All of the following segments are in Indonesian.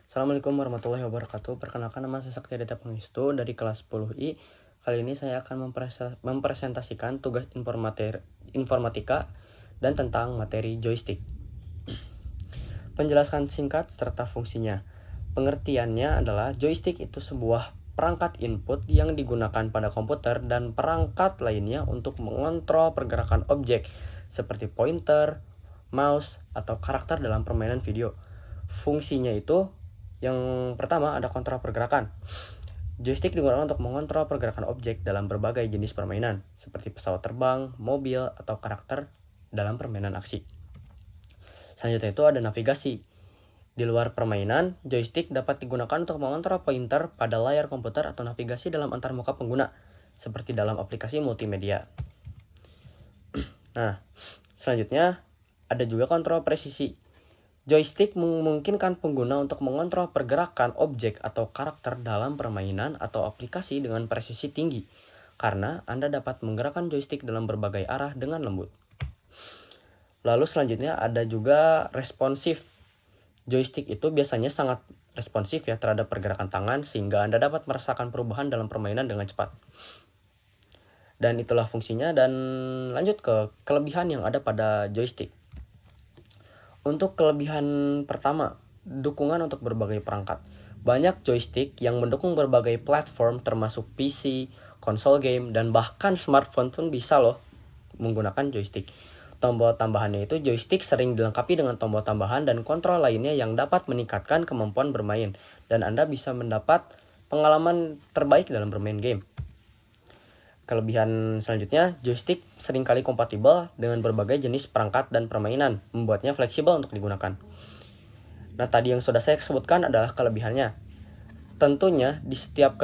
Assalamualaikum warahmatullahi wabarakatuh. Perkenalkan, nama saya Sakti Aditya Pangestu dari kelas 10I. Kali ini saya akan mempresentasikan tugas informatika dan tentang materi joystick. Penjelasan singkat serta fungsinya. Pengertiannya adalah joystick itu sebuah perangkat input yang digunakan pada komputer dan perangkat lainnya untuk mengontrol pergerakan objek seperti pointer, mouse, atau karakter dalam permainan video. Fungsinya itu yang pertama ada kontrol pergerakan. Joystick digunakan untuk mengontrol pergerakan objek dalam berbagai jenis permainan, seperti pesawat terbang, mobil, atau karakter dalam permainan aksi. Selanjutnya itu ada navigasi. Di luar permainan, joystick dapat digunakan untuk mengontrol pointer pada layar komputer atau navigasi dalam antarmuka pengguna, seperti dalam aplikasi multimedia. Nah, selanjutnya ada juga kontrol presisi. Joystick memungkinkan pengguna untuk mengontrol pergerakan objek atau karakter dalam permainan atau aplikasi dengan presisi tinggi, karena Anda dapat menggerakkan joystick dalam berbagai arah dengan lembut. Lalu selanjutnya ada juga responsif. Joystick itu biasanya sangat responsif ya terhadap pergerakan tangan, sehingga Anda dapat merasakan perubahan dalam permainan dengan cepat. Dan itulah fungsinya, dan lanjut ke kelebihan yang ada pada joystick. Untuk kelebihan pertama, dukungan untuk berbagai perangkat. Banyak joystick yang mendukung berbagai platform termasuk PC, konsol game, dan bahkan smartphone pun bisa loh menggunakan joystick. Tombol tambahannya itu joystick sering dilengkapi dengan tombol tambahan dan kontrol lainnya yang dapat meningkatkan kemampuan bermain, dan Anda bisa mendapat pengalaman terbaik dalam bermain game. Kelebihan selanjutnya, joystick seringkali kompatibel dengan berbagai jenis perangkat dan permainan, membuatnya fleksibel untuk digunakan. Nah, tadi yang sudah saya sebutkan adalah kelebihannya. Tentunya di setiap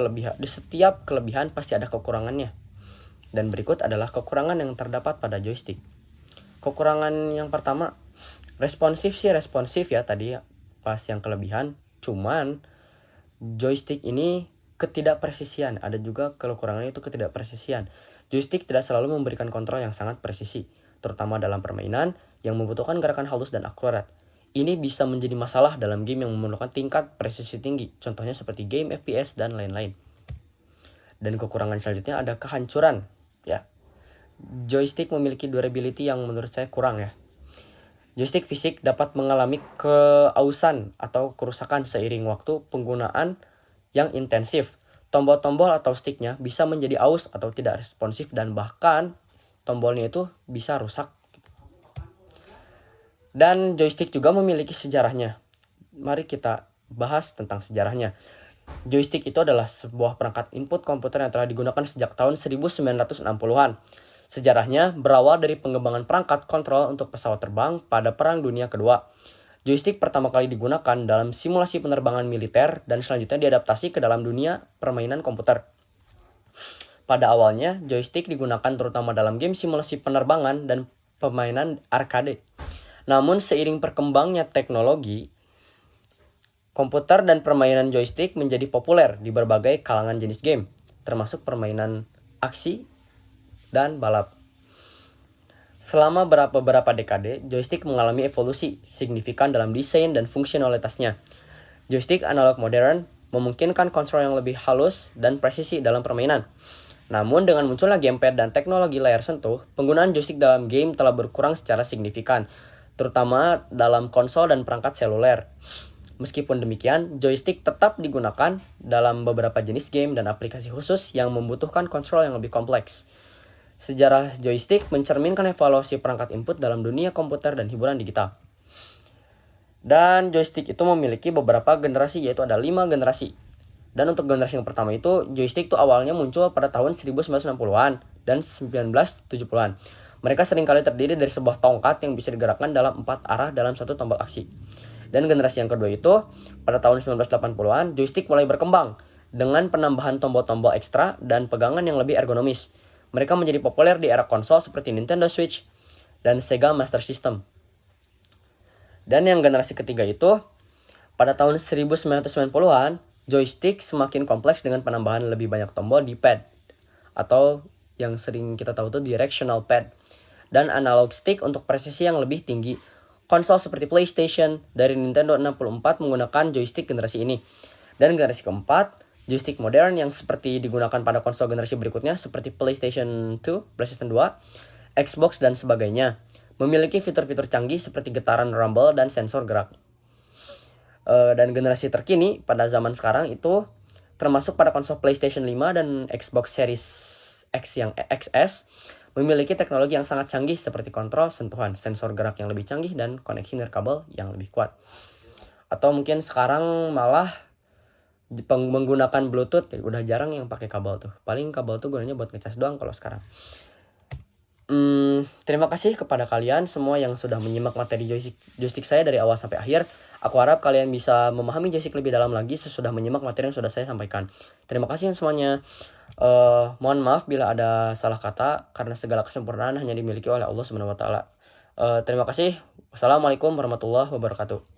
kelebihan pasti ada kekurangannya. Dan berikut adalah kekurangan yang terdapat pada joystick. Kekurangan yang pertama, responsif ya tadi pas yang kelebihan, cuman joystick ini ketidakpresisian. Ada juga kekurangannya itu ketidakpresisian. Joystick tidak selalu memberikan kontrol yang sangat presisi, terutama dalam permainan yang membutuhkan gerakan halus dan akurat. Ini bisa menjadi masalah dalam game yang memerlukan tingkat presisi tinggi, contohnya seperti game FPS dan lain-lain. Dan kekurangan selanjutnya ada kehancuran, ya. Joystick memiliki durability yang menurut saya kurang ya. Joystick fisik dapat mengalami keausan atau kerusakan seiring waktu penggunaan yang intensif. Tombol-tombol atau sticknya bisa menjadi aus atau tidak responsif, dan bahkan tombolnya itu bisa rusak. Dan joystick juga memiliki sejarahnya. Mari kita bahas tentang sejarahnya. Joystick itu adalah sebuah perangkat input komputer yang telah digunakan sejak tahun 1960-an. Sejarahnya berawal dari pengembangan perangkat kontrol untuk pesawat terbang pada Perang Dunia Kedua. Joystick pertama kali digunakan dalam simulasi penerbangan militer dan selanjutnya diadaptasi ke dalam dunia permainan komputer. Pada awalnya, joystick digunakan terutama dalam game simulasi penerbangan dan permainan arcade. Namun seiring berkembangnya teknologi, komputer dan permainan joystick menjadi populer di berbagai kalangan jenis game, termasuk permainan aksi dan balap. Selama beberapa dekade, joystick mengalami evolusi signifikan dalam desain dan fungsionalitasnya. Joystick analog modern memungkinkan kontrol yang lebih halus dan presisi dalam permainan. Namun dengan munculnya gamepad dan teknologi layar sentuh, penggunaan joystick dalam game telah berkurang secara signifikan, terutama dalam konsol dan perangkat seluler. Meskipun demikian, joystick tetap digunakan dalam beberapa jenis game dan aplikasi khusus yang membutuhkan kontrol yang lebih kompleks. Sejarah joystick mencerminkan evaluasi perangkat input dalam dunia komputer dan hiburan digital. Dan joystick itu memiliki beberapa generasi, yaitu ada 5 generasi. Dan untuk generasi yang pertama itu, joystick itu awalnya muncul pada tahun 1960-an dan 1970-an. Mereka seringkali terdiri dari sebuah tongkat yang bisa digerakkan dalam 4 arah dalam satu tombol aksi. Dan generasi yang kedua itu, pada tahun 1980-an, joystick mulai berkembang dengan penambahan tombol-tombol ekstra dan pegangan yang lebih ergonomis. Mereka menjadi populer di era konsol seperti Nintendo Switch dan Sega Master System. Dan yang generasi ketiga itu, pada tahun 1990-an, joystick semakin kompleks dengan penambahan lebih banyak tombol di pad, atau yang sering kita tahu itu directional pad, dan analog stick untuk presisi yang lebih tinggi. konsol seperti PlayStation dari Nintendo 64 menggunakan joystick generasi ini. Dan generasi keempat, joystick modern yang seperti digunakan pada konsol generasi berikutnya seperti PlayStation 2, PlayStation 2, Xbox, dan sebagainya. Memiliki fitur-fitur canggih seperti getaran rumble dan sensor gerak. Dan generasi terkini pada zaman sekarang itu termasuk pada konsol PlayStation 5 dan Xbox Series X yang XS memiliki teknologi yang sangat canggih seperti kontrol sentuhan, sensor gerak yang lebih canggih, dan koneksi nirkabel yang lebih kuat. Atau mungkin sekarang malah menggunakan Bluetooth, udah jarang yang pakai kabel tuh. Paling kabel tuh gunanya buat ngecas doang kalau sekarang. Terima kasih kepada kalian semua yang sudah menyimak materi joystick saya dari awal sampai akhir. Aku harap kalian bisa memahami joystick lebih dalam lagi sesudah menyimak materi yang sudah saya sampaikan. Terima kasih semuanya. Mohon maaf bila ada salah kata karena segala kesempurnaan hanya dimiliki oleh Allah Subhanahu wa taala. Terima kasih. Wassalamualaikum warahmatullahi wabarakatuh.